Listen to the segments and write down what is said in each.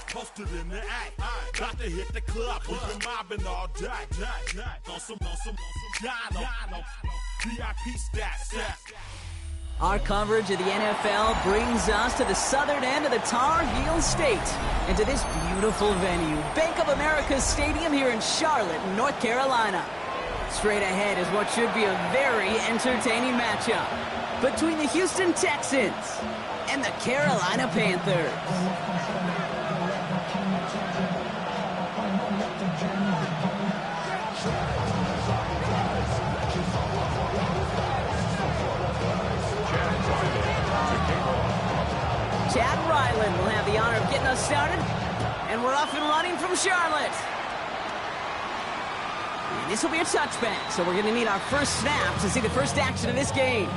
Posted in the act. Got to hit the club. We've been mobbing all day. On some Gino. VIP stats. Our coverage of the NFL brings us to the southern end of the Tar Heel State and to this beautiful venue, Bank of America Stadium here in Charlotte, North Carolina. Straight ahead is what should be a very entertaining matchup between the Houston Texans and the Carolina Panthers. Chad Ryland will have the honor of getting us started, and we're off and running from Charlotte. And this will be a touchback, so we're going to need our first snap to see the first action of this game.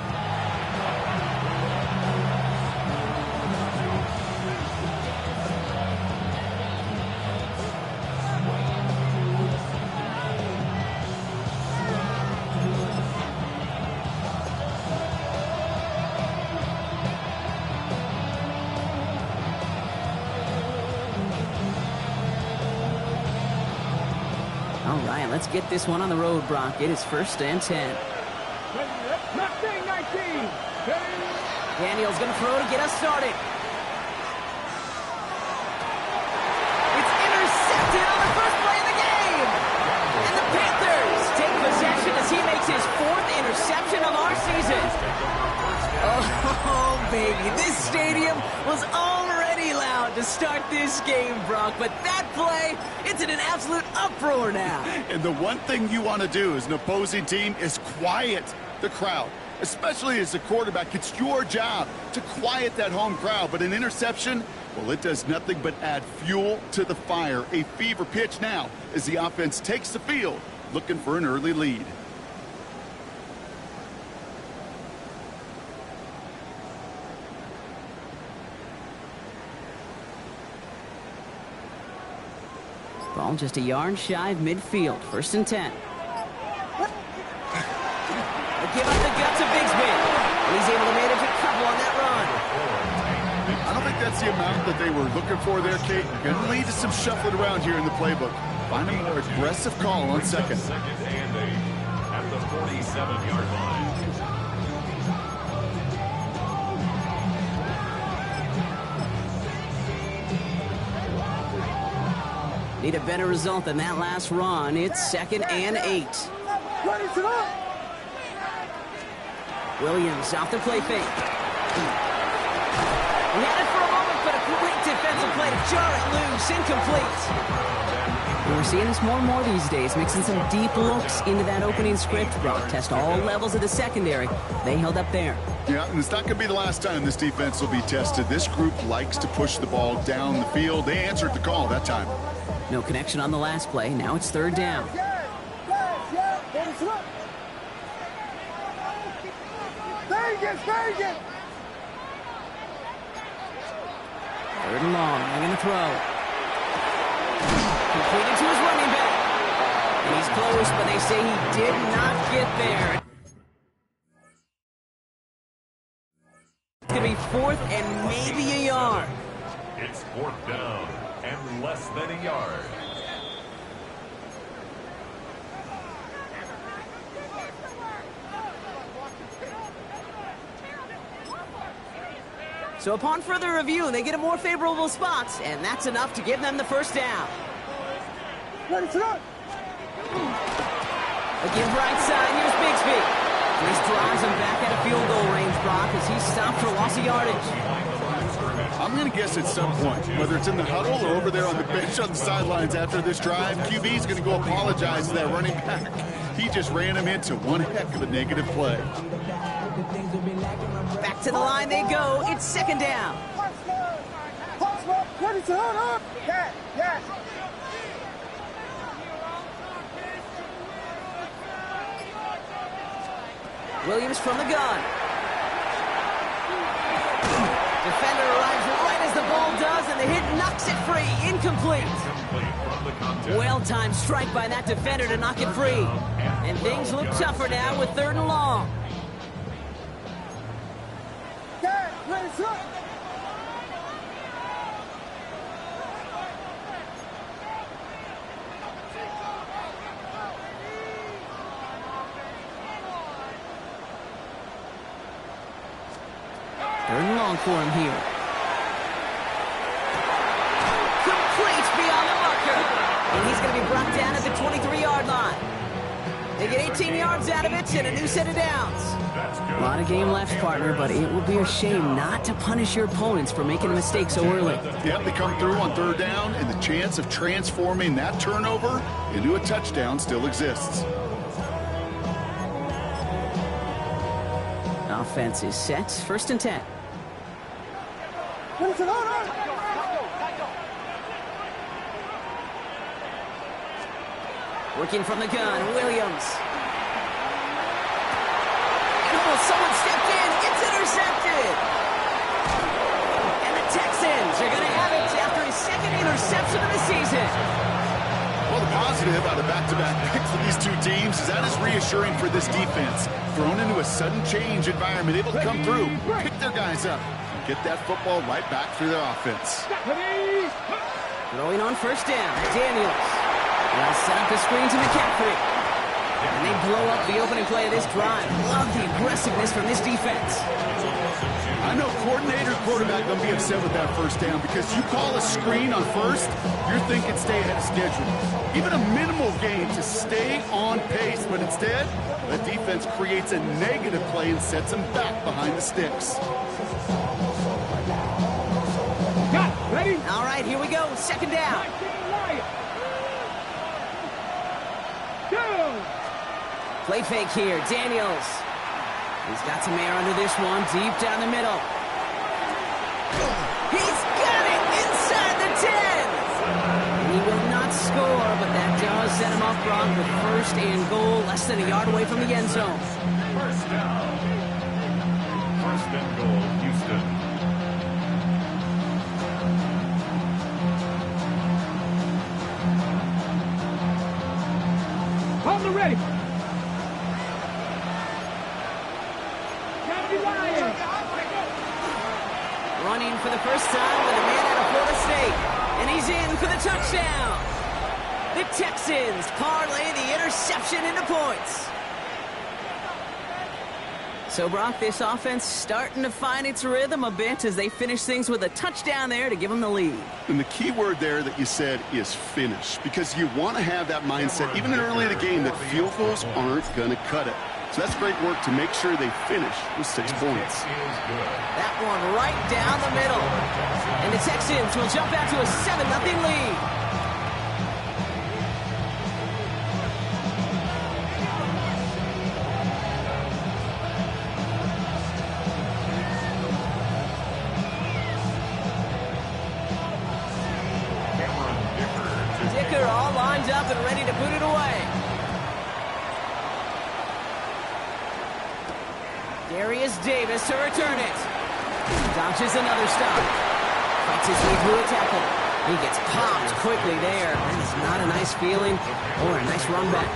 All right, let's get this one on the road, Brock. It is 1st and 10. Daniel's going to throw to get us started. It's intercepted on the first play of the game. And the Panthers take possession as he makes his 4th interception of our season. Oh, baby, this stadium was already loud to start this game, Brock, but that play, it's in an absolute uproar now. And the one thing you want to do as an opposing team is quiet the crowd, especially as a quarterback. It's your job to quiet that home crowd, but an interception, well, it does nothing but add fuel to the fire. A fever pitch now as the offense takes the field, looking for an early lead. Ball just a yard shy of midfield. 1st and 10. Give up the guts of Bigsby. He's able to manage a couple on that run. I don't think that's the amount that they were looking for there, Kate. Going to lead to some shuffling around here in the playbook. Find a more aggressive call on second. Second and 8 at the 47-yard line. Need a better result than that last run. It's 2nd and 8. Williams off the play fake. He had it for a moment, but a great defensive play to jar it loose. Incomplete. And we're seeing this more and more these days, mixing some deep looks into that opening script. Brock test all levels of the secondary. They held up there. Yeah, and it's not going to be the last time this defense will be tested. This group likes to push the ball down the field. They answered the call that time. No connection on the last play. Now it's 3rd down. Vegas. 3rd and long. They're going to throw. Completed to his running back. And he's close, but they say he did not get there. It's going to be 4th and maybe a yard. It's 4th down and less than a yard. So upon further review, they get a more favorable spot, and that's enough to give them the 1st down. Ready to go. Again, right side, here's Bigsby. And this drives him back at a field goal range, Brock, as he's stopped for loss of yardage. I'm going to guess at some point, whether it's in the huddle or over there on the bench on the sidelines after this drive, QB's going to go apologize to that running back. He just ran him into one heck of a negative play. Back to the line they go. It's 2nd down. Ready to hold up. Yeah. Williams from the gun. Defender arrives right as the ball does, and the hit knocks it free. Incomplete. Well-timed strike by that defender to knock it free. And things look tougher now with 3rd and long. Third and long for him here. Complete beyond the marker. And he's going to be brought down at the 23-yard line. They get 18 yards out of it and a new set of downs. A lot of game left, partner, but it would be a shame not to punish your opponents for making a mistake so early. Yep, they come through on third down, and the chance of transforming that turnover into a touchdown still exists. Offense is set. First and 10. Working from the gun, Williams. Oh, someone stepped in. It's intercepted. And the Texans are going to have it after his second interception of the season. Well, the positive out of back-to-back picks for these two teams is that is reassuring for this defense. Thrown into a sudden change environment, able to come through, pick their guys up, and get that football right back through their offense. Throwing on first down, Daniels. They'll set up the screen to McCaffrey. And they blow up the opening play of this drive. Love the aggressiveness from this defense. I know coordinator quarterback going to be upset with that first down because you call a screen on first, you're thinking stay ahead of schedule. Even a minimal gain to stay on pace, but instead, the defense creates a negative play and sets them back behind the sticks. Ready? All right, here we go. Second down. Play fake here, Daniels. He's got some air under this one, deep down the middle. He's got it inside the 10. He will not score, but that does set him up wrong with first and goal, less than a yard away from the end zone. First down. First and goal, Houston. On the ready. Running for the first time with a man out of Florida State. And he's in for the touchdown. The Texans parlay the interception into points. So, Brock, this offense starting to find its rhythm a bit as they finish things with a touchdown there to give them the lead. And the key word there that you said is finish, because you want to have that mindset, even early in the game, that field goals aren't going to cut it. So that's great work to make sure they finish with 6 points. That one right down the middle. And the Texans will jump out to a 7-0 lead. Dicker all lined up and ready to put it away. Darius Davis to return it. Dodges another stop. Fights his way through a tackle. He gets popped quickly there. That is not a nice feeling or a nice run back.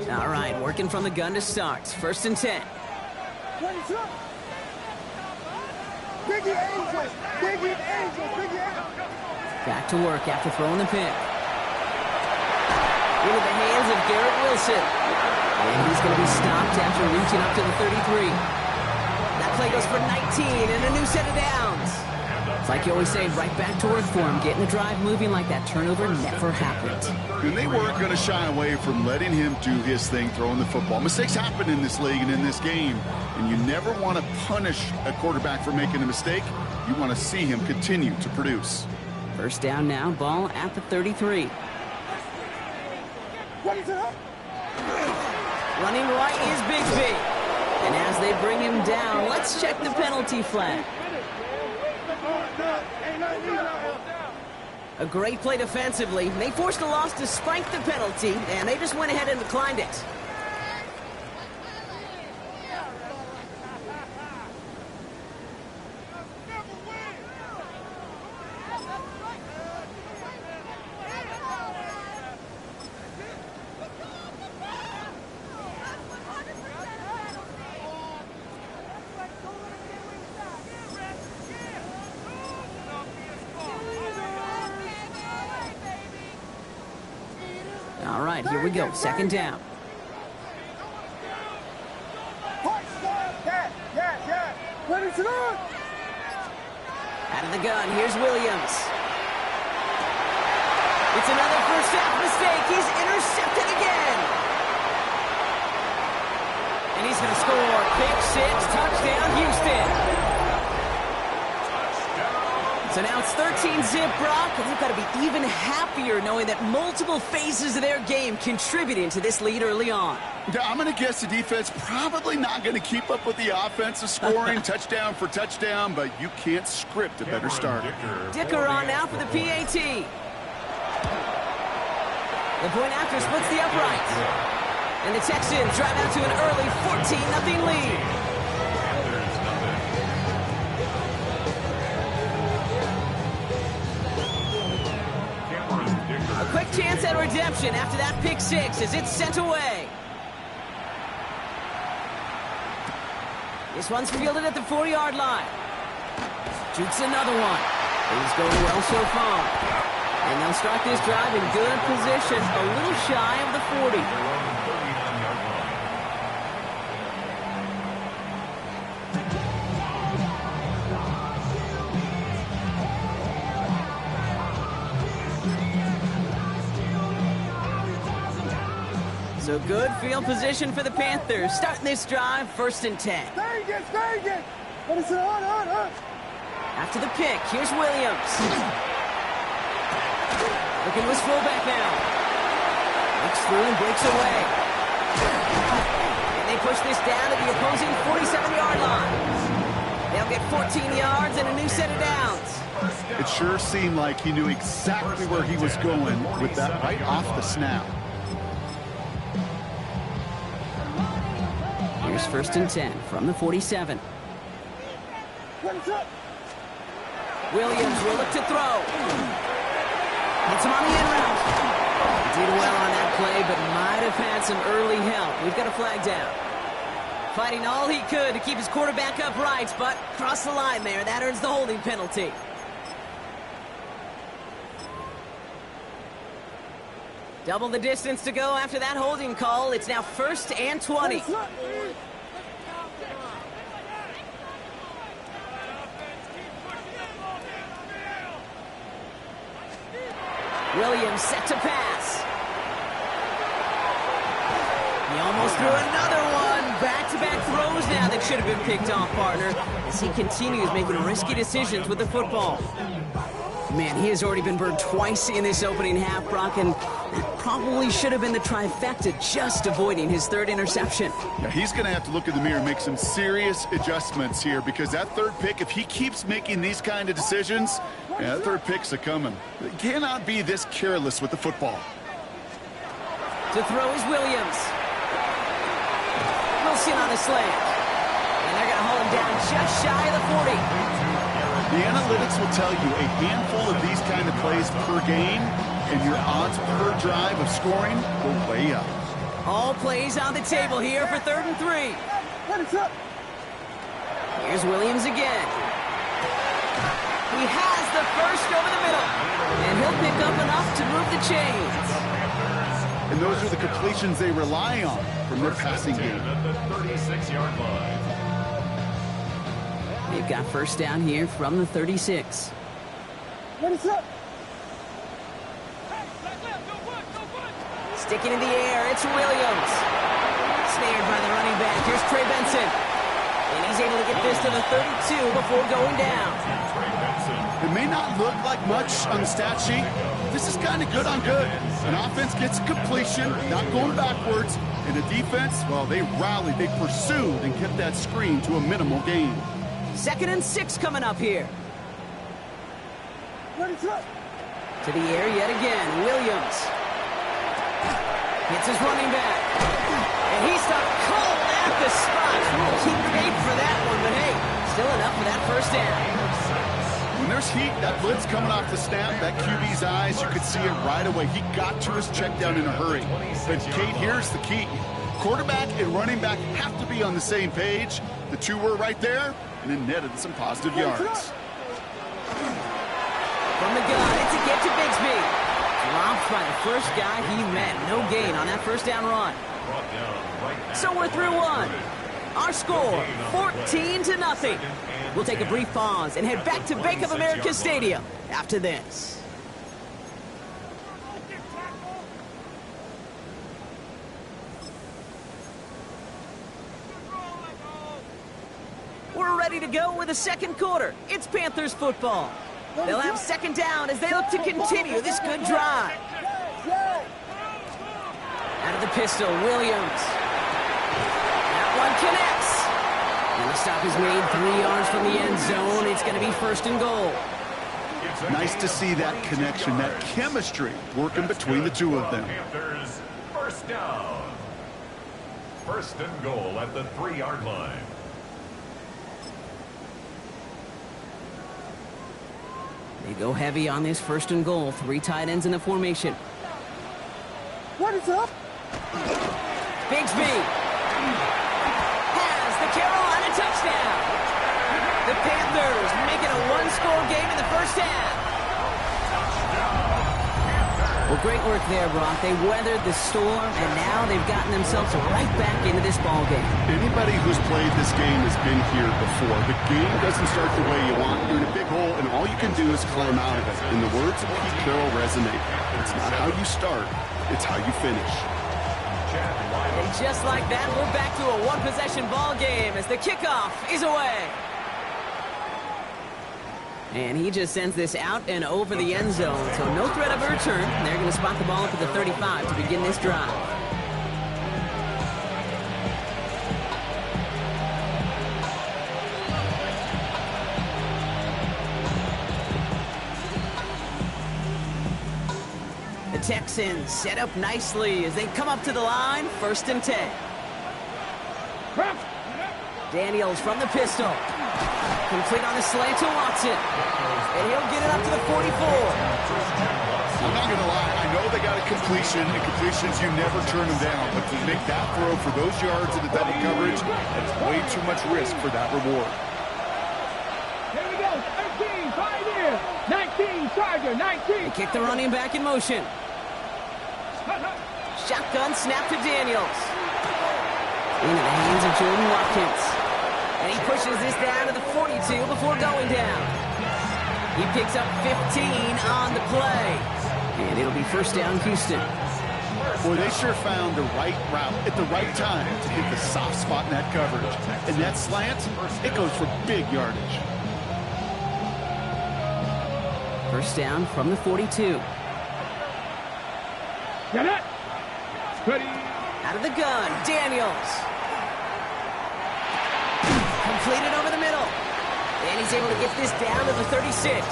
All right, working from the gun to start. First and 10. Back to work after throwing the pick. Into the hands of Garrett Wilson. And he's going to be stopped after reaching up to the 33. That play goes for 19 and a new set of downs. It's like you always say, right back to work for him. Getting the drive moving like that turnover never happened. And they weren't going to shy away from letting him do his thing, throwing the football. Mistakes happen in this league and in this game. And you never want to punish a quarterback for making a mistake. You want to see him continue to produce. First down now, ball at the 33. Running right is Bigsby. And as they bring him down, let's check the penalty flag. A great play defensively. They forced a loss despite the penalty, and they just went ahead and declined it. Here we go, second down. Out of the gun, here's Williams. It's another first half mistake. He's intercepted again. And he's going to score. Pick six, touchdown, Houston. So now it's 13-zip, Brock, and they've got to be even happier knowing that multiple phases of their game contributing to this lead early on. Yeah, I'm going to guess the defense probably not going to keep up with the offensive scoring touchdown for touchdown, but you can't script a better start. Dicker on now for the PAT. The point after splits the uprights. And the Texans drive out to an early 14-0 lead. A quick chance at redemption after that pick six as it's sent away. This one's fielded at the 4-yard line. Shoots another one. He's going well so far. And they'll start this drive in good position, a little shy of the 40. So good field position for the Panthers. Starting this drive, 1st and 10. After the pick, here's Williams. Looking to his fullback now. Looks through and breaks away. And they push this down to the opposing 47-yard line. They'll get 14 yards and a new set of downs. It sure seemed like he knew exactly where he was going with that right off the snap. Here's 1st and 10 from the 47. Williams will look to throw. Hits him on the in route. Did well on that play, but might have had some early help. We've got a flag down. Fighting all he could to keep his quarterback upright, but crossed the line there. That earns the holding penalty. Double the distance to go after that holding call. It's now 1st and 20. Williams set to pass. He almost threw another one. Back-to-back throws now that should have been picked off, partner, as he continues making risky decisions with the football. Man, he has already been burned twice in this opening half, Brock, and that probably should have been the trifecta, just avoiding his 3rd interception. Yeah, he's going to have to look in the mirror and make some serious adjustments here, because that 3rd pick, if he keeps making these kind of decisions, yeah, that 3rd pick's a-coming. He cannot be this careless with the football. To throw is Williams. Wilson on the slant. And they're going to hold him down just shy of the 40. The analytics will tell you a handful of these kind of plays per game, and your odds per drive of scoring will way up. All plays on the table here for 3rd and 3. Here's Williams again. He has the first over the middle, and he'll pick up enough to move the chains. And those are the completions they rely on from their passing game. The 36-yard line. They've got 1st down here from the 36. Sticking in the air, it's Williams. Snared by the running back. Here's Trey Benson. And he's able to get this to the 32 before going down. It may not look like much on the stat sheet. This is kind of good on good. An offense gets a completion, not going backwards. And the defense, well, they rallied, they pursued, and kept that screen to a minimal gain. 2nd and 6 coming up here. To the air yet again. Williams hits his running back. And he's stuck cold at the spot. He paid for that one, but hey, still enough for that 1st down. When there's heat, that blitz coming off the snap, that QB's eyes, you could see it right away. He got to his check down in a hurry. But Kate, here's the key. Quarterback and running back have to be on the same page. The two were right there, and then netted some positive yards. From the gun, it's a get to Bigsby. Dropped by the first guy he met. No gain on that first down run. So we're through one. Our score, 14-0. We'll take a brief pause and head back to Bank of America Stadium after this. We're ready to go with the second quarter. It's Panthers football. They'll have second down as they look to continue this good drive. Out of the pistol, Williams. That one connects. And the stop is made 3 yards from the end zone. It's going to be first and goal. Nice to see that connection, that chemistry working between the two of them. Panthers, first down. First and goal at the 3-yard line. They go heavy on this first and goal. 3 tight ends in the formation. What is up? Bigsby has the Carolina touchdown. The Panthers make it a 1-score game in the first half. Well, great work there, Brock. They weathered the storm, and now they've gotten themselves right back into this ball game. Anybody who's played this game has been here before. The game doesn't start the way you want. You're in a big hole, and all you can do is climb out of it. And the words of Pete Carroll resonate. It's not how you start, it's how you finish. And just like that, we're back to a one-possession ball game as the kickoff is away. And he just sends this out and over the end zone, so no threat of a return. They're going to spot the ball up at the 35 to begin this drive. The Texans set up nicely as they come up to the line, 1st and 10. Daniels from the pistol. Complete on the slant to Watson. And he'll get it up to the 44. I'm not going to lie. I know they got a completion, and completions, you never turn them down. But to make that throw for those yards in the double coverage, that's way too much risk for that reward. Here we go. 13, Pioneer. 19, Charger. 19. They kick the running back in motion. Shotgun snap to Daniels. Into the hands of Jordan Watkins. And he pushes this down to the 42 before going down. He picks up 15 on the play. And it'll be first down, Houston. Boy, they sure found the right route at the right time to hit the soft spot in that coverage. And that slant, it goes for big yardage. First down from the 42. Get it. Ready. Out of the gun, Daniels. Completed over the middle. And he's able to get this down to the 36.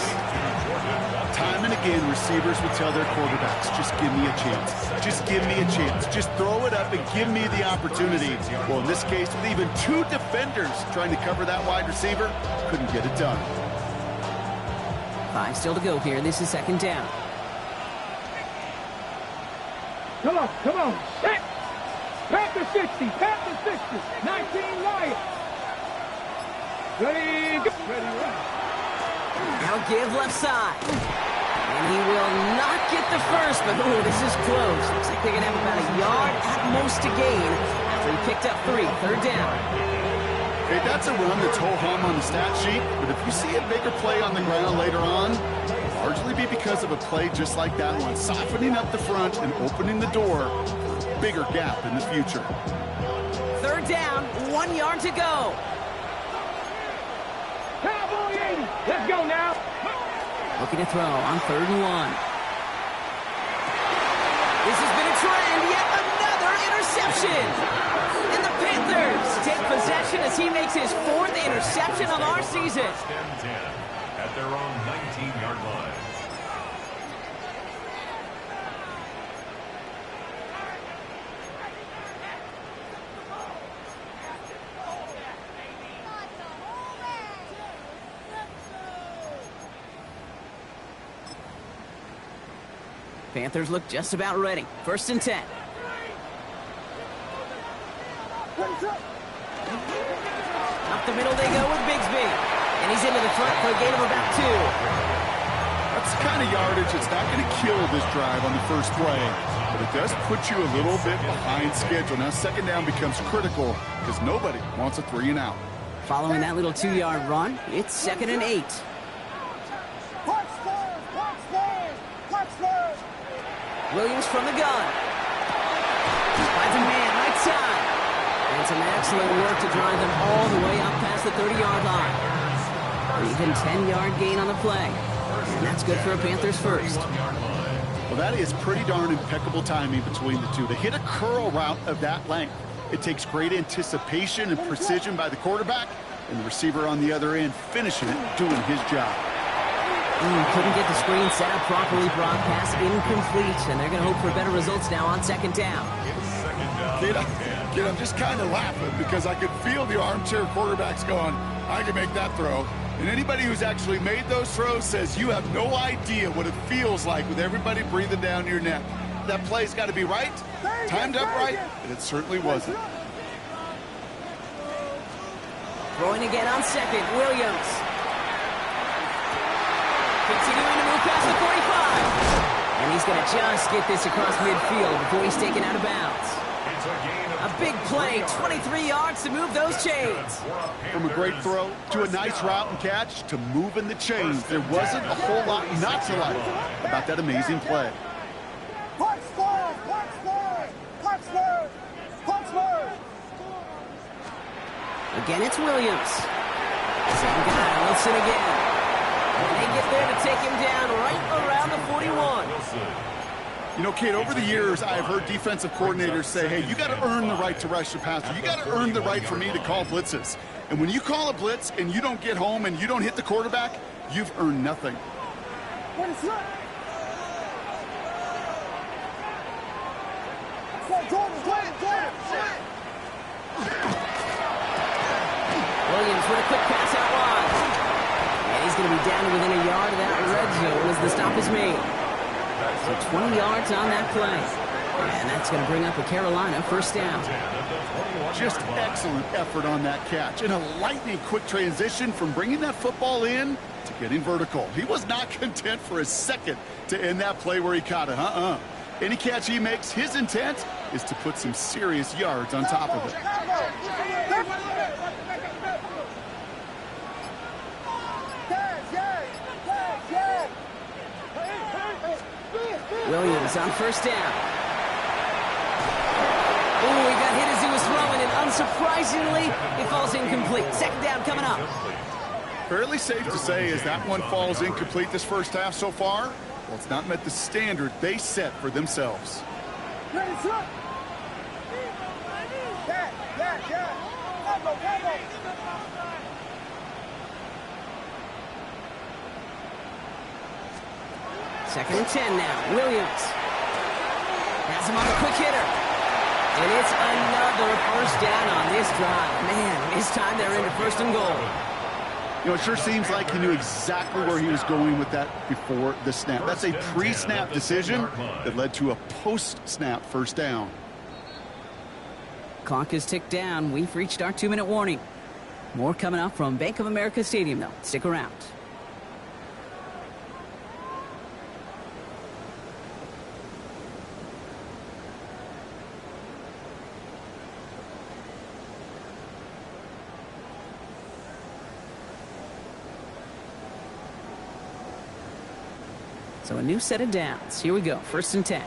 Time and again, receivers would tell their quarterbacks, just give me a chance. Just give me a chance. Just throw it up and give me the opportunity. Well, in this case, with even 2 defenders trying to cover that wide receiver, couldn't get it done. 5 still to go here. This is second down. Come on, come on. Set. Panther 60, Panther 60. 19 Lions. Ready, go. Ready, run. Now give left side. And he will not get the first, but ooh, this is close. Looks like they're going to have about a yard at most to gain after he picked up 3. Third down. Okay, that's a run that's ho-hum on the stat sheet, but if you see a bigger play on the ground later on, it'll largely be because of a play just like that one, softening up the front and opening the door for a bigger gap in the future. Third down, 1 yard to go. Cowboy 80. Let's go now. Looking to throw on 3rd and 1. This has been a trend, yet another interception. And the Panthers take possession as he makes his 4th interception of our season. 10 at their own 19-yard line. Panthers look just about ready. 1st and 10. Up the middle they go with Bigsby. And he's into the front for a gain of about 2. That's the kind of yardage that's not going to kill this drive on the first play, but it does put you a little bit behind schedule. Now second down becomes critical because nobody wants a 3 and out. Following that little 2-yard run, it's 2nd and 8. Williams from the gun. Finds a man right side. And some excellent work to drive them all the way up past the 30-yard line. Even 10-yard gain on the play. And that's good for a Panthers first. Well, that is pretty darn impeccable timing between the two. To hit a curl route of that length, it takes great anticipation and precision by the quarterback, and the receiver on the other end finishing it, doing his job. Couldn't get the screen set up properly. Broadcast incomplete, and they're going to hope for better results now on second down. Kid, I'm just kind of laughing because I could feel the armchair quarterbacks going, I can make that throw. And anybody who's actually made those throws says you have no idea what it feels like with everybody breathing down your neck. That play's got to be right, timed up right, and it certainly wasn't. Throwing again on second, Williams. Continuing to move past the 45. And he's going to just get this across midfield before he's taken out of bounds. A big play, 23 yards to move those chains. From a great throw to a nice route and catch to moving the chains, there wasn't a whole lot not to like about that amazing play. Again, it's Williams. Same guy, Wilson again. And they get there to take him down right around the 41. You know, Kate, over the years, I've heard defensive coordinators say, hey, you got to earn the right to rush the passer. You got to earn the right for me to call blitzes. And when you call a blitz and you don't get home and you don't hit the quarterback, you've earned nothing. Williams with a quick pass out wide. And he's going to be down within a yard of that red zone as the stop is made. So 20 yards on that play. And that's going to bring up a Carolina first down. Just excellent effort on that catch. And a lightning quick transition from bringing that football in to getting vertical. He was not content for a second to end that play where he caught it. Any catch he makes, his intent is to put some serious yards on top of it. Williams on first down. Oh, he got hit as he was throwing, and unsurprisingly, it falls incomplete. Second down coming up. Fairly safe to say as that one falls incomplete this first half so far, well, it's not met the standard they set for themselves. Second and 10 now. Williams has him on a quick hitter. And it's another first down on this drive. Man, this time they're into first and goal. You know, it sure seems like he knew exactly where he was going with that before the snap. That's a pre-snap decision that led to a post-snap first down. Clock is ticked down. We've reached our 2-minute warning. More coming up from Bank of America Stadium, though. Stick around. So a new set of downs. Here we go. First and 10.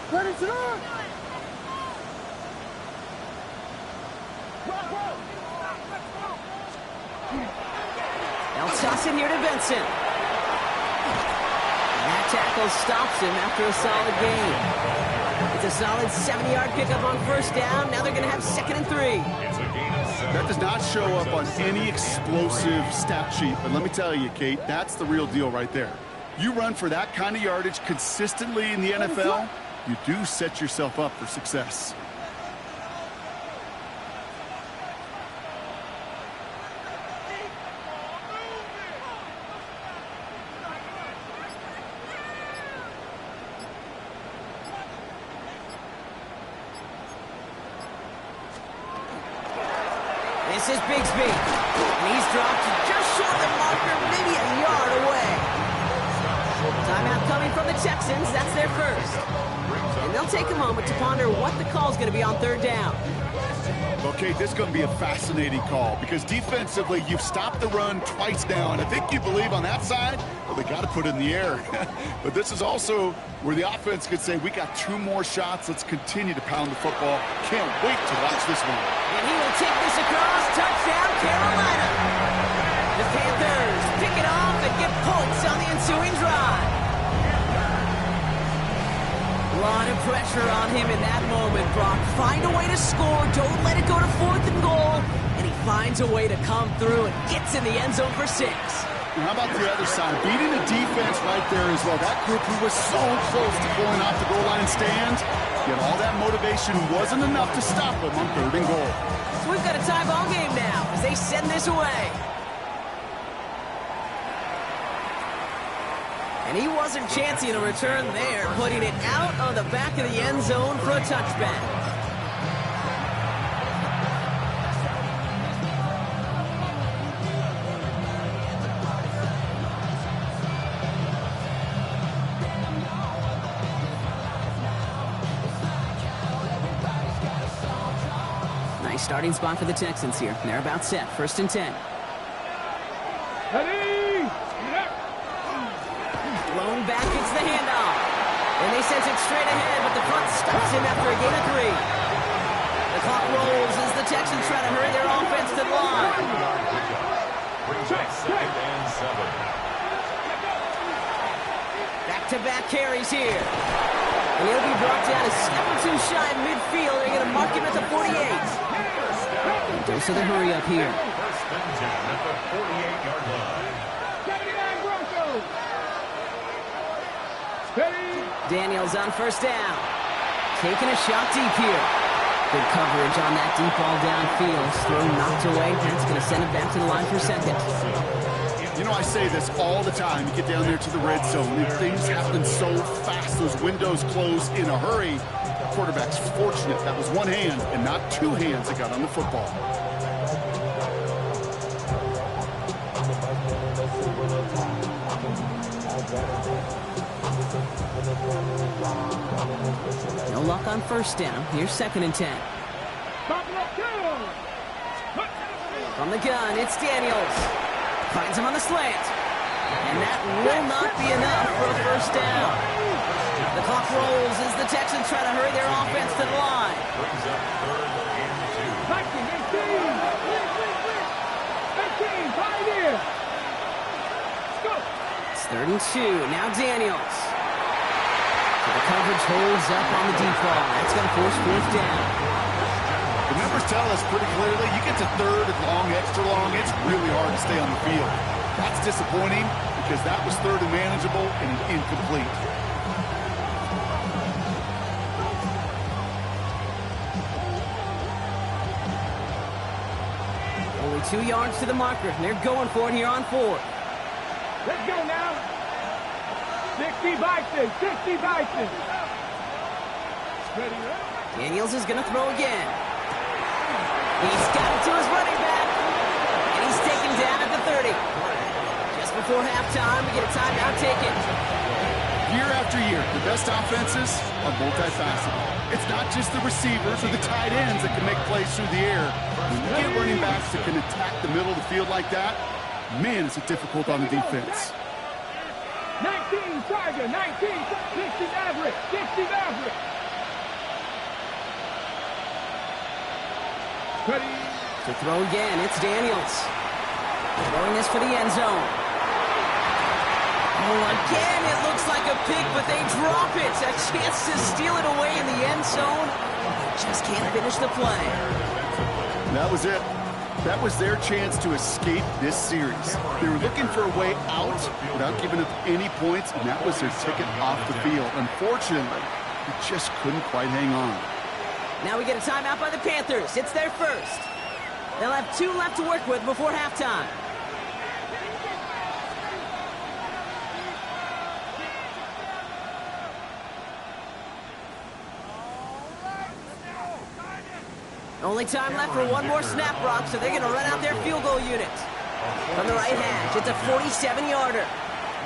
They'll toss it here to Benson. And that tackle stops him after a solid gain. It's a solid 70-yard pickup on first down. Now they're going to have 2nd and 3. That does not show up on any explosive stat sheet, but let me tell you, Kate, that's the real deal right there. You run for that kind of yardage consistently in the NFL, you do set yourself up for success. This is Bigsby. And he's dropped just short of the marker, maybe a yard away. Timeout coming from the Texans. That's their first. And they'll take a moment to ponder what the call is going to be on third down. Okay, this is going to be a fascinating call because defensively, you've stopped the run twice now, and I think you believe on that side, well, they got to put it in the air. But this is also where the offense could say, we got 2 more shots. Let's continue to pound the football. Can't wait to watch this one. And he will take this across. Touchdown, Carolina. The Panthers pick it off and get points on the ensuing drive. A lot of pressure on him in that moment, Brock. Find a way to score. Don't let it go to 4th and goal. And he finds a way to come through and gets in the end zone for 6. Now, how about the other side? Beating the defense right there as well. That group who was so close to pulling off the goal line stand, yet all that motivation wasn't enough to stop them on 3rd and goal. So we've got a tie ball game now as they send this away. And he wasn't chancing a return there, putting it out on the back of the end zone for a touchback. Nice starting spot for the Texans here. They're about set. 1st and 10. Ready? Blown back, it's the handoff. And they sent it straight ahead, but the front stops him after a gain of 3. The clock rolls as the Texans try to hurry their offense to the line. Brings up 2nd and 7. Back-to-back carries here. And he'll be brought down a step or 2 shy of midfield. They're going to mark him at the 48. Dose of the hurry up here. 1st and 10 at the 48-yard line. 79 Broncos. Ready? Daniels on 1st down. Taking a shot deep here. Good coverage on that deep ball downfield. Throw knocked away. That's going to send it back to the line for 2nd. You know, I say this all the time. You get down there to the red zone, and things happen so fast. Those windows close in a hurry. The quarterback's fortunate. That was 1 hand and not 2 hands that got on the football. No luck on 1st down. Here's 2nd and 10. From the gun, it's Daniels. Finds him on the slant. And that will not be enough for a 1st down. The clock rolls as the Texans try to hurry their offense to the line. Brings up 3rd and 2. 18, Pioneer. Let's go. It's 3rd and 2. Now Daniels. So the coverage holds up on the deep ball. That's going to force 4th down. The numbers tell us pretty clearly, you get to 3rd and long, extra long, it's really hard to stay on the field. That's disappointing because that was 3rd and manageable and incomplete. Only 2 yards to the marker, and they're going for it here on 4th. Let's go now. 60 Bison. 60 Bison. Ready, ready? Daniels is going to throw again. He's got it to his running back. And he's taken down at the 30. Just before halftime, we get a timeout taken. Year after year, the best offenses are multifaceted. It's not just the receivers or the tight ends that can make plays through the air. When you get running backs that can attack the middle of the field like that, man, is it difficult on the defense. 19 Tiger. 19. 60 Maverick. 60 Maverick. Ready? To throw again, it's Daniels. Throwing this for the end zone. Oh, again, it looks like a pick, but they drop it. A chance to steal it away in the end zone. They just can't finish the play. That was it. That was their chance to escape this series. They were looking for a way out without giving up any points, and that was their ticket off the field. Unfortunately, they just couldn't quite hang on. Now we get a timeout by the Panthers. It's their first. They'll have 2 left to work with before halftime. Only time left for one more snap, Brock, so they're going to run out their field goal unit. From the right hash, it's a 47-yarder.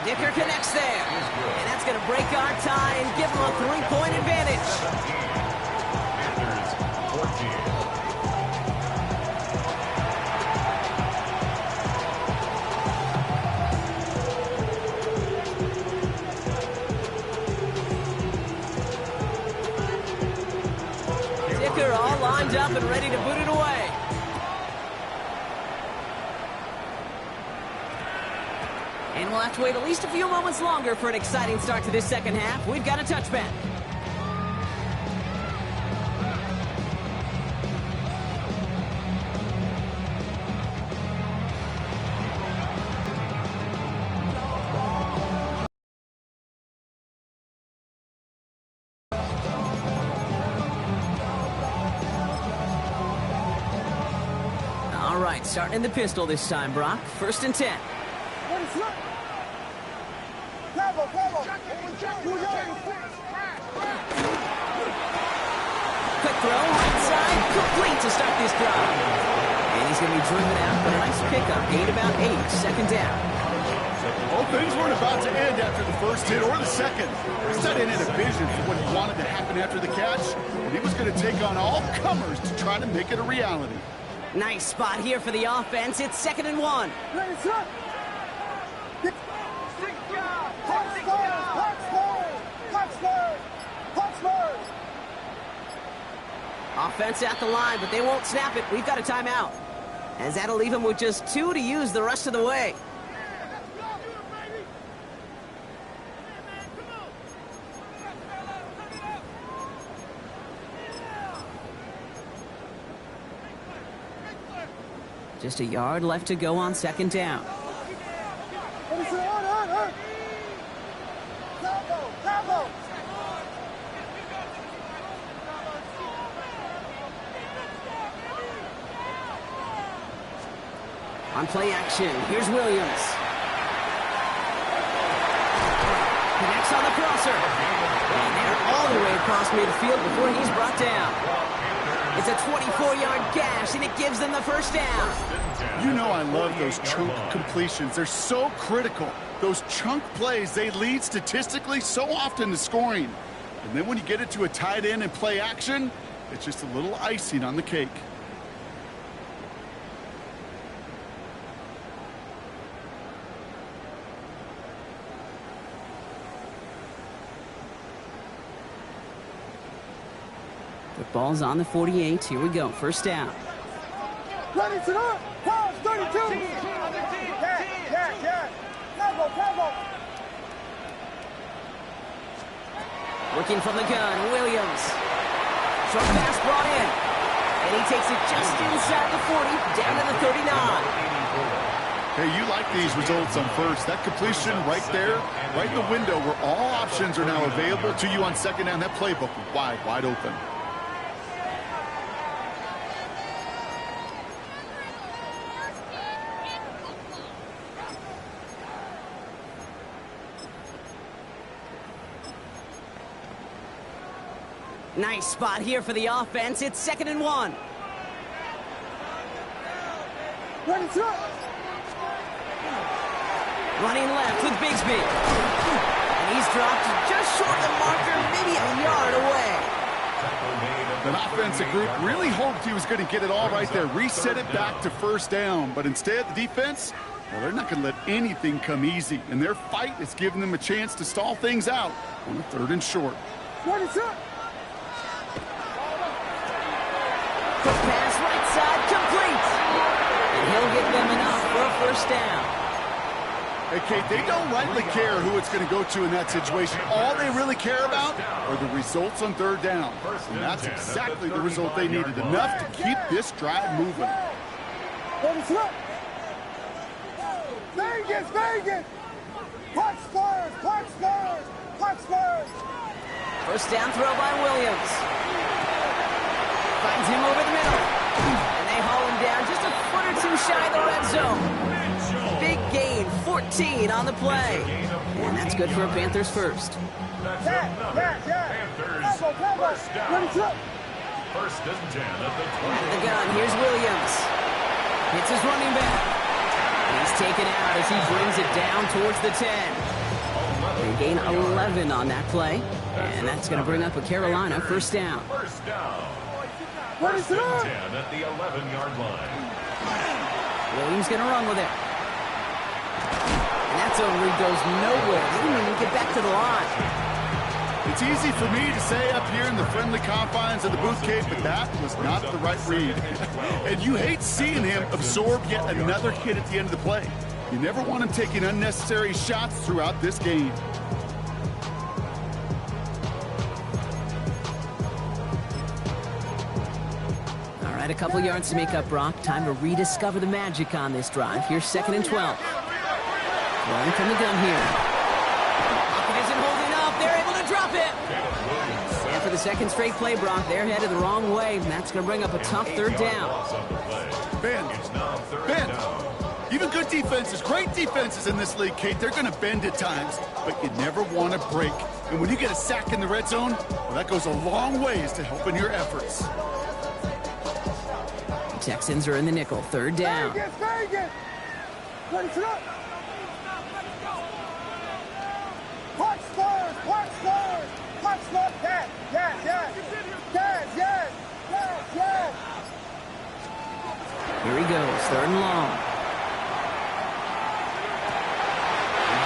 Dicker connects there. And that's going to break our tie and give them a 3-point advantage. Panthers 14. Dicker all lined up and ready to boot it away. And we'll have to wait at least a few moments longer for an exciting start to this second half. We've got a touchback. All right, starting in the pistol this time, Brock. 1st and 10. Quick throw, right side, complete to start this drive. And he's going to be driven out, but a nice pickup. Gain about 8, 2nd down. Well, things weren't about to end after the first hit or the second. Setting in a vision for what he wanted to happen after the catch, and he was going to take on all comers to try to make it a reality. Nice spot here for the offense. It's 2nd and 1. Offense at the line, but they won't snap it. We've got a timeout. As that'll leave him with just 2 to use the rest of the way. Just a yard left to go on 2nd down. On play action, here's Williams. Connects on the crosser. And they're all the way across midfield before he's brought down. It's a 24-yard gash, and it gives them the 1st down. You know I love those chunk completions. They're so critical. Those chunk plays, they lead statistically so often to scoring. And then when you get it to a tight end and play action, it's just a little icing on the cake. The ball's on the 48. Here we go. 1st down. Ready to go. Pass 32. Working from the gun, Williams. Short pass brought in. And he takes it just inside the 40, down to the 39. Hey, you like these results on 1st. That completion right there, right in the window where all options are now available to you on 2nd down. That playbook wide open. Nice spot here for the offense. It's 2nd and 1. Ready to go. Running left with Bigsby. And he's dropped just short of the marker, maybe a yard away. That offensive group really hoped he was going to get it all right there, reset it back to 1st down. But instead, the defense, well, they're not going to let anything come easy. And their fight is giving them a chance to stall things out on a 3rd and short. Ready to go. Quick pass, right side, complete. And he'll get them enough for a 1st down. Hey, Kate, they don't rightly care who it's going to go to in that situation. All they really care about are the results on 3rd down. And that's exactly the result they needed, enough to keep this drive moving. Vegas! Punch Spurs! 1st down throw by Williams. Finds him over the middle. And they haul him down just a foot or 2 shy of the red zone. Big gain, 14 on the play. And that's good for a Panthers 1st. First and 10 at the 20. Out of the gun, here's Williams. Hits his running back. He's taken out as he brings it down towards the 10. They gain 11 on that play. And that's going to bring up a Carolina first down. First down. Ready First to and run. 10 at the 11-yard line. Williams going to run with it. And that zone read goes nowhere. He didn't even get back to the line. It's easy for me to say up here in the friendly confines of the boot cave, but that was not the right read. And you hate seeing him absorb yet another hit at the end of the play. You never want him taking unnecessary shots throughout this game. All right, a couple yards to make up, Brock. Time to rediscover the magic on this drive. Here's 2nd and 12. Rolling from the gun here. Pocket isn't holding up. They're able to drop it. And for the second straight play, Brock, they're headed the wrong way. And that's going to bring up a tough third down. Ben, even good defenses, great defenses in this league, Kate, they're going to bend at times, but you never want to break. And when you get a sack in the red zone, well, that goes a long ways to helping your efforts. Texans are in the nickel. Third down. Vegas. Ready to run. Punch first. Punch first. Punch first. Yes. Yes. Yes. Yes. Yes. Yes. Yes. Here he goes. 3rd and long.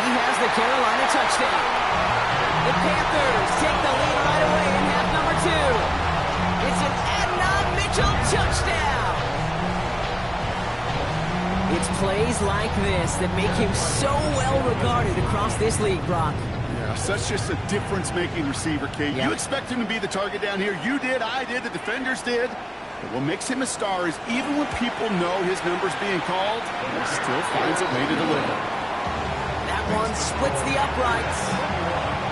He has the Carolina touchdown. The Panthers take the lead right away in half number 2. It's an Adnan Mitchell touchdown. It's plays like this that make him so well regarded across this league, Brock. Yeah, such just a difference-making receiver, Kate. Yep. You expect him to be the target down here. You did, I did, the defenders did. But what makes him a star is even when people know his number's being called, he still finds a way to deliver. That one splits the uprights.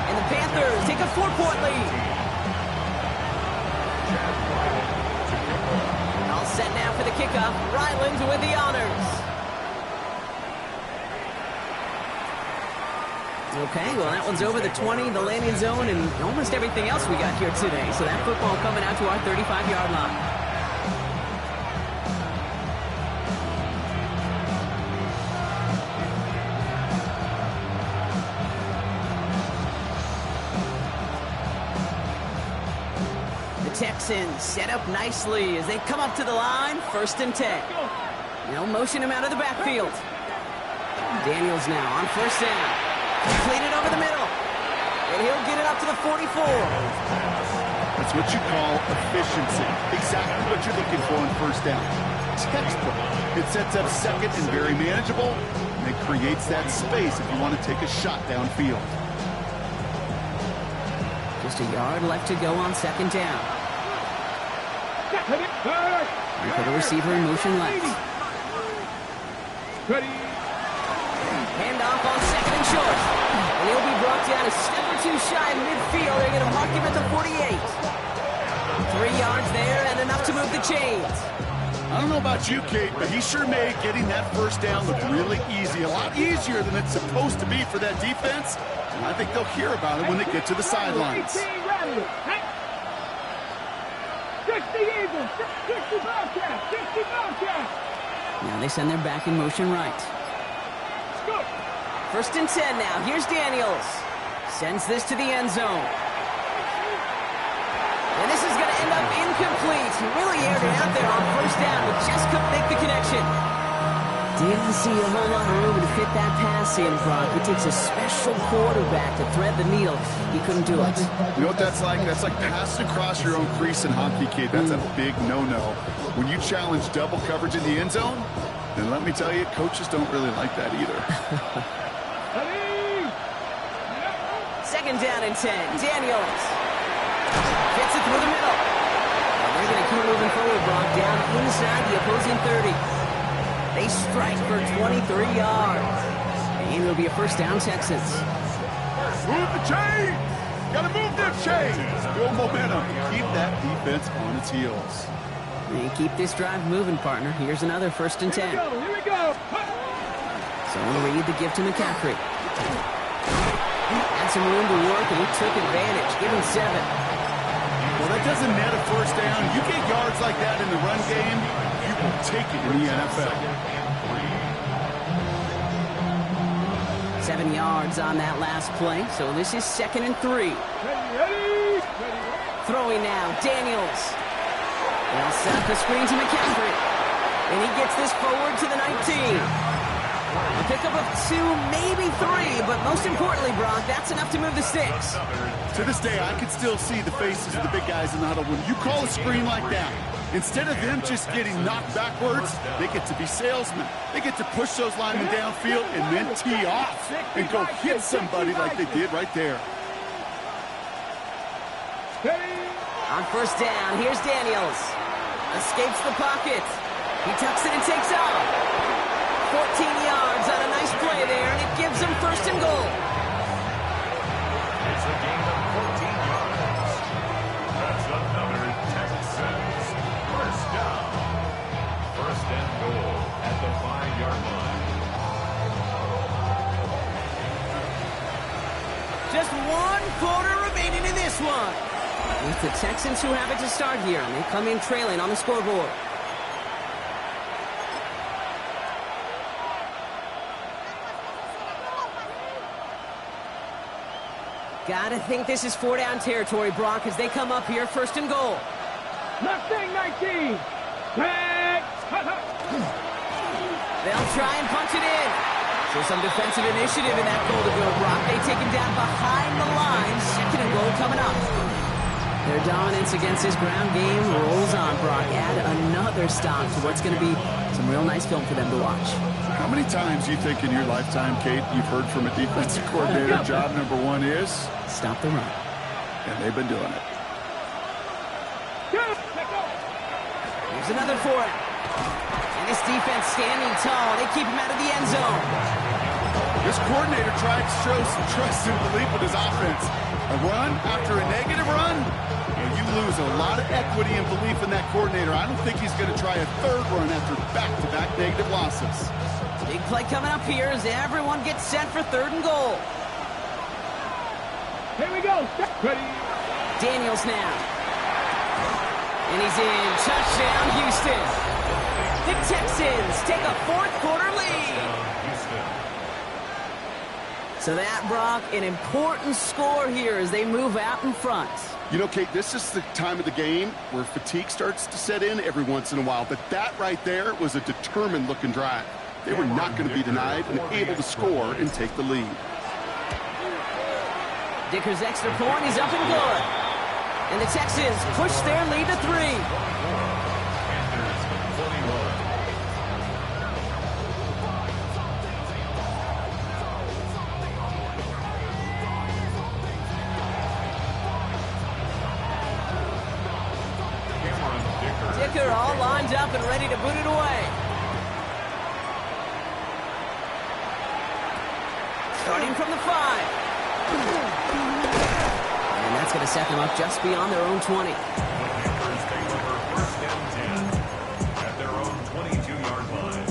And the Panthers take a 4-point lead. All set now for the kickoff. Ryland with the honors. Okay, well, that one's over the 20, the landing zone, and almost everything else we got here today. So that football coming out to our 35-yard line. The Texans set up nicely as they come up to the line. 1st and 10. They'll motion him out of the backfield. Daniels now on 1st down. Completed over the middle. And he'll get it up to the 44. That's what you call efficiency. Exactly what you're looking for on 1st down. Textbook. It sets up 2nd and very manageable, and it creates that space if you want to take a shot downfield. Just a yard left to go on 2nd down. We put a receiver in motion left. Ready. Handoff on 2nd and short. And he'll be brought down a step or 2 shy of midfield. They're going to mark him at the 48. 3 yards there and enough to move the chains. I don't know about you, Kate, but he sure made getting that 1st down look really easy. A lot easier than it's supposed to be for that defense. And I think they'll hear about it when they get to the sidelines. 60 Eagles. 60 Bobcats. 60 Bobcats. Now they send their back in motion right. 1st and 10 now. Here's Daniels. Sends this to the end zone. And this is going to end up incomplete. He really aired it out there on 1st down, but just couldn't make the connection. Didn't see a whole lot of room to fit that pass in, Brock. It takes a special quarterback to thread the needle. He couldn't do it. You know what that's like? That's like passing across your own crease in hockey, Kate. That's a big no-no. When you challenge double coverage in the end zone, then let me tell you, coaches don't really like that either. 2nd down and 10. Daniels gets it through the middle. And they're going to keep moving forward, Brock, down inside the opposing 30. They strike for 23 yards. And it'll be a 1st down, Texans. Move the chains! Gotta move them chains! Build momentum. Keep that defense on its heels. And keep this drive moving, partner. Here's another 1st and 10. Here we go. So Reed the give to McCaffrey. Had some room to work, and he took advantage. Give him 7. Well, that doesn't doesn't net a first down, you get yards like that in the run game, you will take it in the NFL. 7 yards on that last play, so this is 2nd and 3. Ready. Throwing now, Daniels. They'll set up the screen to McCaffrey. And he gets this forward to the 19. A pickup of 2, maybe 3, but most importantly, Brock, that's enough to move the sticks. To this day, I can still see the faces of the big guys in the huddle. When you call a screen like that, instead of them just getting knocked backwards, they get to be salesmen. They get to push those linemen downfield and then tee off and go hit somebody like they did right there. On first down, here's Daniels. Escapes the pocket. He tucks it and takes off. 14 yards on a nice play there, and it gives him 1st and goal. It's a gain of 14 yards. That's another Texans first down. 1st and goal at the 5-yard line. Just 1 quarter remaining in this one. With the Texans who have it to start here, and they come in trailing on the scoreboard. Gotta think this is 4-down territory, Brock, as they come up here 1st and goal. Mustang 19. They'll try and punch it in. So some defensive initiative in that goal to go, Brock. They take him down behind the line. 2nd and goal coming up. Their dominance against this ground game rolls on, Brock. Add another stop to what's going to be some real nice film for them to watch. How many times do you think in your lifetime, Kate, you've heard from a defensive coordinator, job number 1 is? Stop the run. And they've been doing it. Here's another for it. And this defense standing tall. They keep him out of the end zone. This coordinator tried to show some trust and belief with his offense. A run after a negative run, and you lose a lot of equity and belief in that coordinator. I don't think he's going to try a 3rd run after back-to-back negative losses. Big play coming up here as everyone gets set for 3rd and goal. Here we go. Ready. Daniels now. And he's in. Touchdown, Houston. The Texans take a 4th quarter lead. So that, Brock, an important score here as they move out in front. You know, Kate, this is the time of the game where fatigue starts to set in every once in a while. But that right there was a determined-looking drive. They were not going to be denied and able to score and take the lead. Dicker's extra point is up and good. And the Texans push their lead to 3. Dicker all lined up and ready to boot it away. Starting from the 5. And that's going to set them up just beyond their own 20. First and 10 at their own 22-yard line.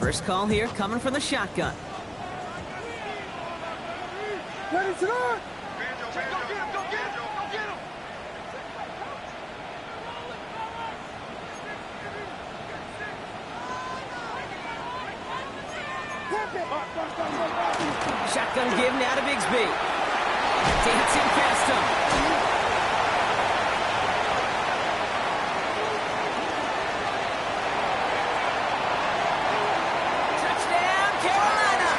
First call here coming from the shotgun. Ready to go. Shotgun give now to Bigsby. Dancing past him. Touchdown, Carolina!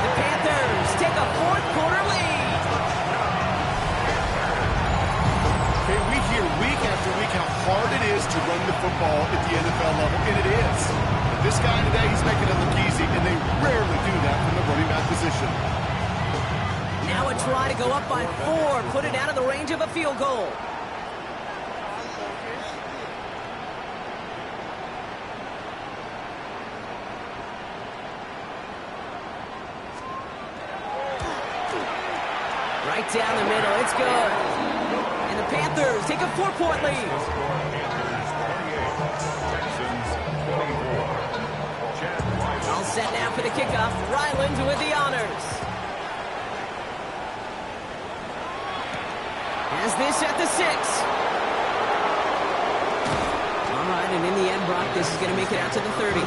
The Panthers take a 4th quarter lead. Hey, we hear week after week how hard it is to run the football at the NFL level, and it is. But this guy today, he's making it look easy, and they rarely do that from the running back position. Now a try to go up by 4, put it out of the range of a field goal. Right down the middle, it's good. And the Panthers take a 4-point lead. Panthers 28, Texans 24. set now for the kickoff. Ryland with the honors. Has this at the 6. All right, and in the end, Brock, this is going to make it out to the 30.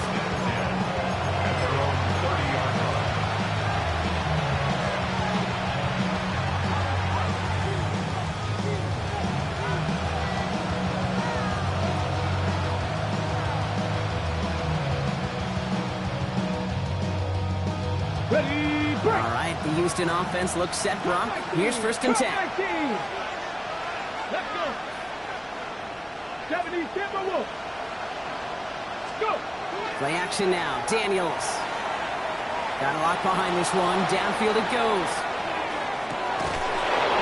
All right, the Houston offense looks set, Brock. Here's 1st and 10. Let's go. 70 Timberwolves. Go. Play action now. Daniels. Got a lot behind this one. Downfield it goes.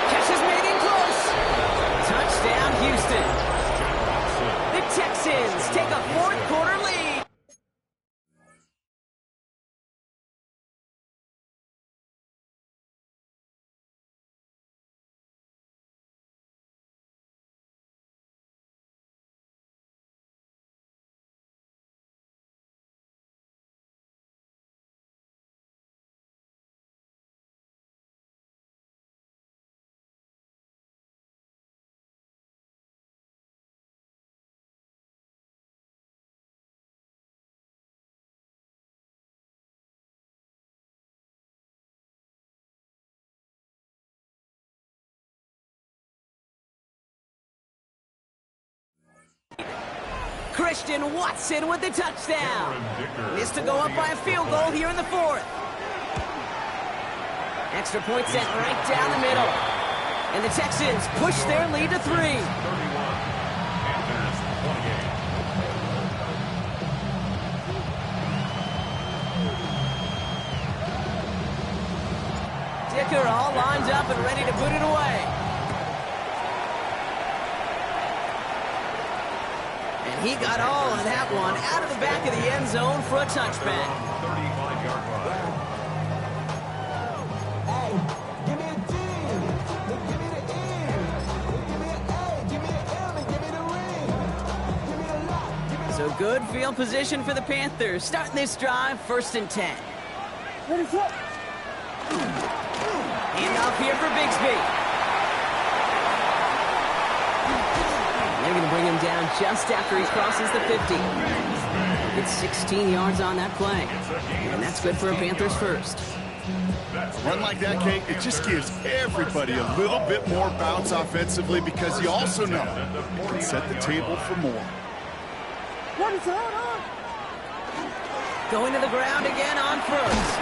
Catch is made in close. Touchdown, Houston. The Texans take a 4th quarter lead. Christian Watson with the touchdown. This to go up by a field goal here in the 4th. Extra point set right down the middle. And the Texans push their lead to 3. 31. Panthers 28. Dicker all lined up and ready to put it away. And he got all of that one out of the back of the end zone for a touchback. 35-yard line. Give me a D. Give me the E. Give me an A. Give me an M. And give me the ring. Give me the lock. Give me the... So good field position for the Panthers. Starting this drive, 1st and 10. Ready, flip. Enough here for Bigsby. They're going to bring him down just after he crosses the 50. It's 16 yards on that play. And that's good for a Panthers 1st. Run like that, Kate, it just gives everybody a little bit more bounce offensively because you also know you can set the table for more. What is that on? Going to the ground again on 1st.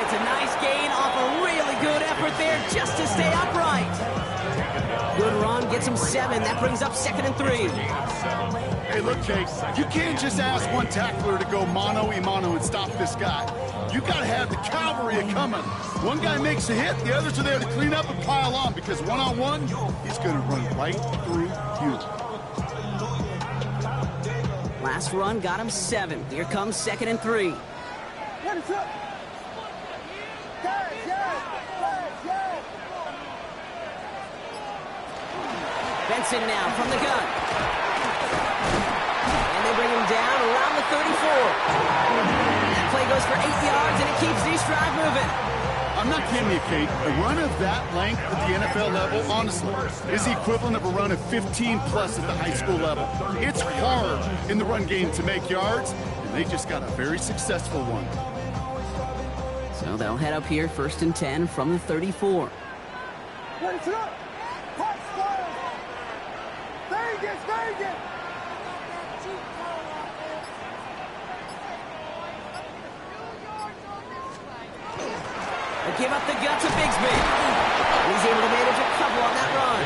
It's a nice gain off a really good effort there just to stay upright. Good run, gets him 7. That brings up 2nd and 3. Hey, look, Jake, you can't just ask one tackler to go mano-a-mano and stop this guy. You got to have the cavalry coming. One guy makes a hit, the others are there to clean up and pile on because one-on-one, he's going to run right through you. Last run got him 7. Here comes 2nd and 3. What is up? Benson now from the gun. And they bring him down around the 34. That play goes for 8 yards, and it keeps the drive moving. I'm not kidding you, Kate. A run of that length at the NFL level, honestly, is the equivalent of a run of 15-plus at the high school level. It's hard in the run game to make yards, and they just got a very successful one. So they'll head up here, 1st and 10 from the 34. What is up? Vegas, Vegas! They give up the gut to Bigsby. He's able to manage a couple on that run.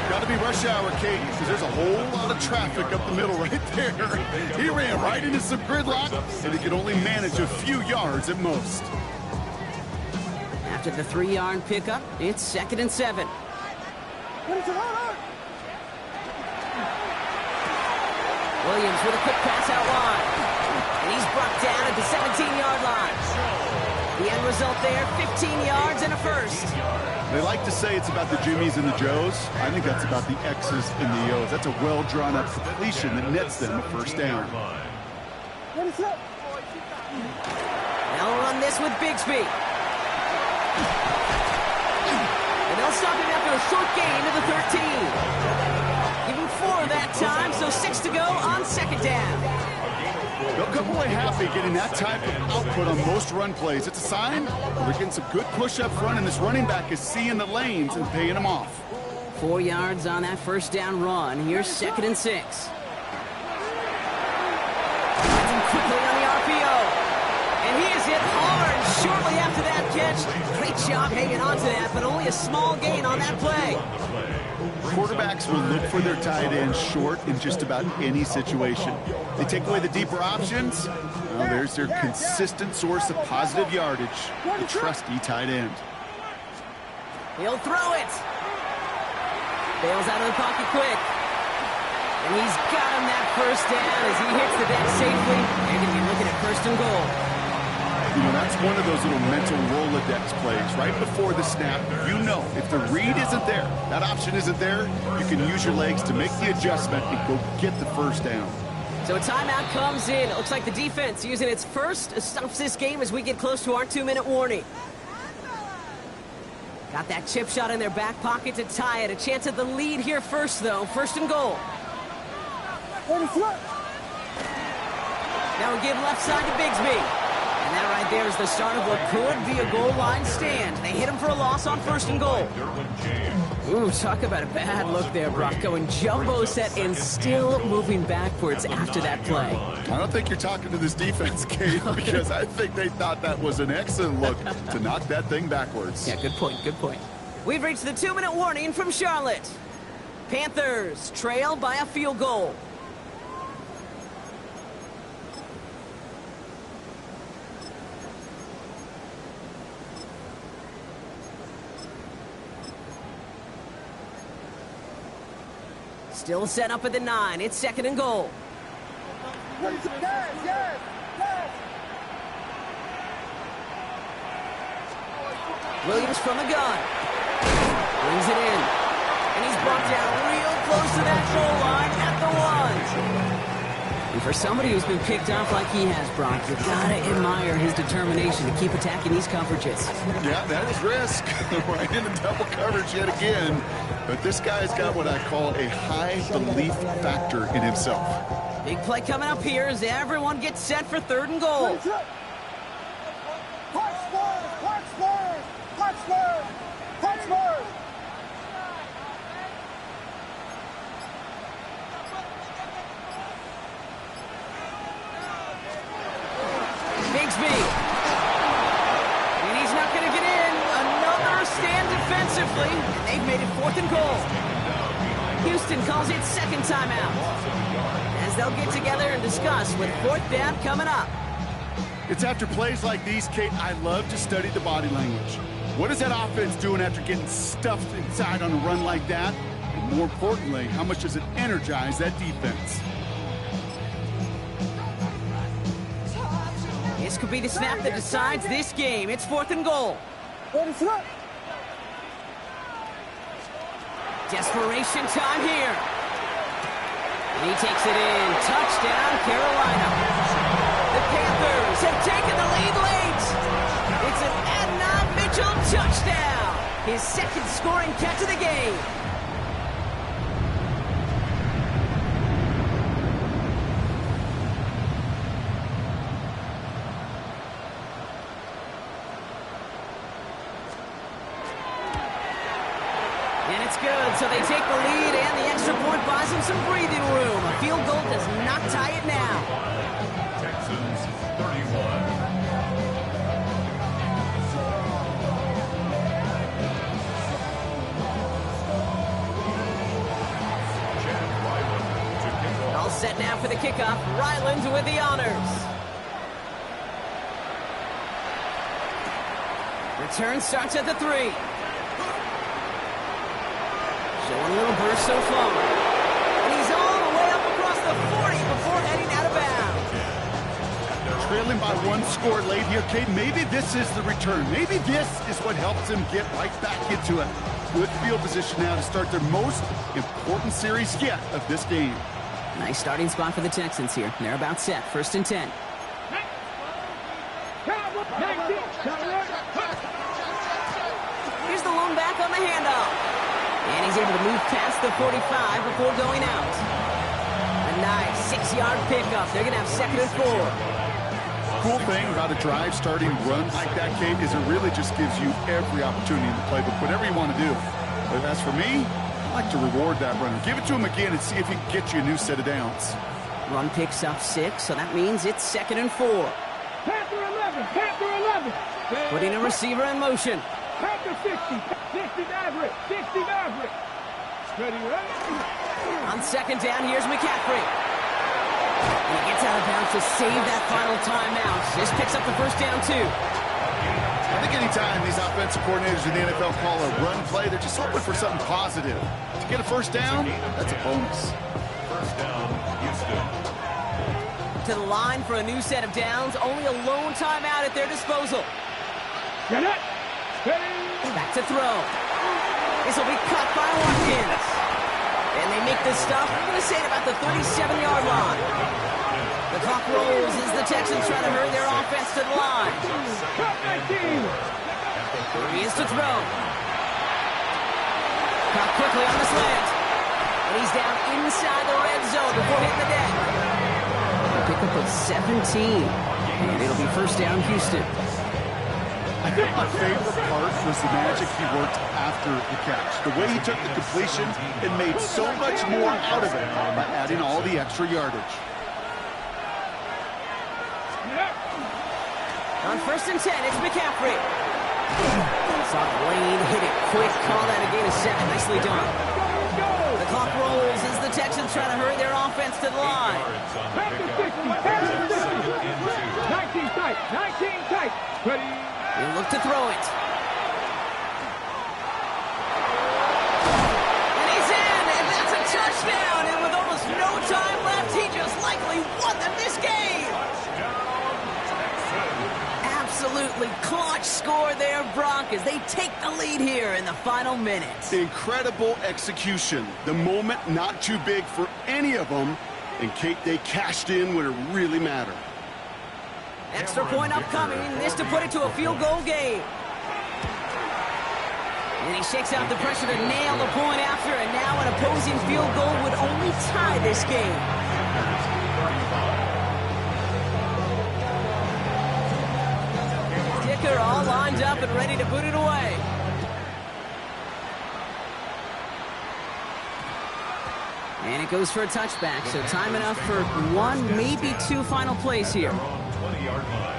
Got to be rush hour, Kate, because there's a whole lot of traffic up the middle right there. He ran right into some gridlock, and he could only manage a few yards at most. After the 3-yard pickup, it's 2nd and 7. What is it on? Williams with a quick pass out wide. And he's brought down at the 17-yard line. The end result there, 15 yards and a 1st. They like to say it's about the Jimmies and the Joes. I think that's about the X's and the O's. That's a well-drawn-up completion that nets them a 1st down. They'll run this with Bigsby. And they'll stop him after a short gain to the 13. Give him 4 that time, so 6 to go on second down. They'll come away happy getting that type of output on most run plays. It's a sign they're getting some good push up front, and this running back is seeing the lanes and paying them off. 4 yards on that first down run. Here's 2nd and 6. And quickly on the RPO. And he is hit hard shortly after that catch. Great job hanging on to that, but only a small gain on that play. Quarterbacks will look for their tight end short in just about any situation. They take away the deeper options. Well, there's their consistent source of positive yardage, the trusty tight end. He'll throw it. Bails out of the pocket quick. And he's got him that first down as he hits the deck safely. They're going to be looking at 1st and goal. You know, that's one of those little mental Rolodex plays. Right before the snap, you know if the read isn't there, that option isn't there, you can use your legs to make the adjustment and go get the first down. So a timeout comes in. It looks like the defense using its first stops this game as we get close to our 2-minute warning. Got that chip shot in their back pocket to tie it. A chance at the lead here first, though. 1st and goal. Now we give left side to Bigsby. And that right there is the start of what could be a goal line stand. They hit him for a loss on 1st and goal. Ooh, talk about a bad look there, Brock. Going jumbo set and still moving backwards after that play. I don't think you're talking to this defense, Kate, because I think they thought that was an excellent look to knock that thing backwards. Yeah, good point, good point. We've reached the 2-minute warning from Charlotte. Panthers trail by a field goal. Still set up at the 9. It's 2nd and goal. Williams from the gun. Brings it in. And he's brought down real close to that goal line at the 1. And for somebody who's been picked off like he has, Brock, you gotta admire his determination to keep attacking these coverages. Yeah, that is risk. Right in the double coverage yet again. But this guy's got what I call a high belief factor in himself. Big play coming up here as everyone gets set for 3rd and goal. Bigsby. And he's not going to get in. Another stand defensively. And they've made it 4th and goal. Houston calls it 2nd timeout. As they'll get together and discuss with 4th down coming up. It's after plays like these, Kate, I love to study the body language. What is that offense doing after getting stuffed inside on a run like that? And more importantly, how much does it energize that defense? This could be the snap that decides this game. It's 4th and goal. Desperation time here. And he takes it in. Touchdown, Carolina. The Panthers have taken the lead late. It's an Adnan Mitchell touchdown. His 2nd scoring catch of the game. And it's good, so they take the lead, and the extra point buys them some breathing room. A field goal does not tie it now. Texans 31. All set now for the kickoff. Ryland with the honors. Return starts at the 3. Showing a little burst so far. And he's all the way up across the 40 before heading out of bounds. Trailing by 1 score late here, Kate. Maybe this is the return. Maybe this is what helps them get right back into it. Good field position now to start their most important series yet of this game. Nice starting spot for the Texans here. They're about set. 1st and 10. Here's the lone back on the handoff. And he's able to move past the 45 before going out. A nice 6-yard pickup. They're going to have 2nd and 4. Cool thing about a drive starting run like that, Kate, is it really just gives you every opportunity in the playbook, whatever you want to do. But as for me, I like to reward that runner. Give it to him again and see if he can get you a new set of downs. Run picks up 6, so that means it's 2nd and 4. Panther 11, Panther 11. Putting a receiver in motion. Panther 60, 60 Maverick, 60 Maverick. Ready, ready. On 2nd down, here's McCaffrey. And he gets out of bounds to save that final timeout. This picks up the 1st down, too. I think anytime these offensive coordinators in the NFL call a run play, they're just hoping for something positive. To get a 1st down, that's a bonus. 1st down, Houston. To the line for a new set of downs. Only a lone timeout at their disposal. Get it. Back to throw. This will be cut by Watkins. And they make this stop, I'm going to say, at about the 37-yard line. The clock rolls as the Texans try to hurry their offense to the line. He is to throw. Caught quickly on the slant. And he's down inside the red zone before hitting the deck. A pickup of 17. And it'll be 1st down, Houston. I think my favorite part was the magic he worked after the catch. The way he took the completion and made so much more out of it by adding all the extra yardage. On 1st and 10, it's McCaffrey. Soft lane, hit it quick, call that a gain of 7. Nicely done. The clock rolls as the Texans try to hurry their offense to the line. 19 tight, 19 tight. Ready. He'll look to throw it. And he's in, and that's a touchdown. And with almost no time left, he just likely won them this game. Absolutely clutch score there, Broncos. They take the lead here in the final minutes. Incredible execution. The moment not too big for any of them. And Kate, they cashed in when it really mattered. Extra point upcoming, this to put it to a field goal game. And he shakes out the pressure to nail the point after, and now an opposing field goal would only tie this game. Kicker all lined up and ready to put it away. And it goes for a touchback, so time enough for 1, maybe 2 final plays here. 20-yard line.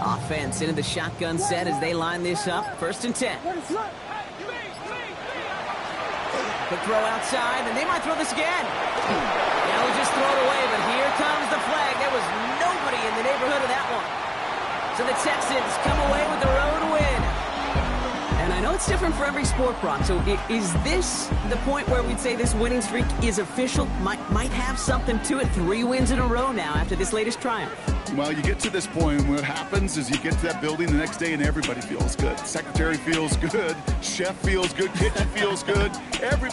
Offense into the shotgun set as they line this up. 1st and 10. Quick throw outside, and they might throw this again. Now we'll just throw it away, but here comes the flag. There was nobody in the neighborhood of that one. So the Texans come away with the road win. And I know it's different for every sport, Brock. So is this the point where we'd say this winning streak is official? Might have something to it. 3 wins in a row now after this latest triumph. Well, you get to this point, and what happens is you get to that building the next day and everybody feels good. Secretary feels good, chef feels good, kitchen feels good, everybody.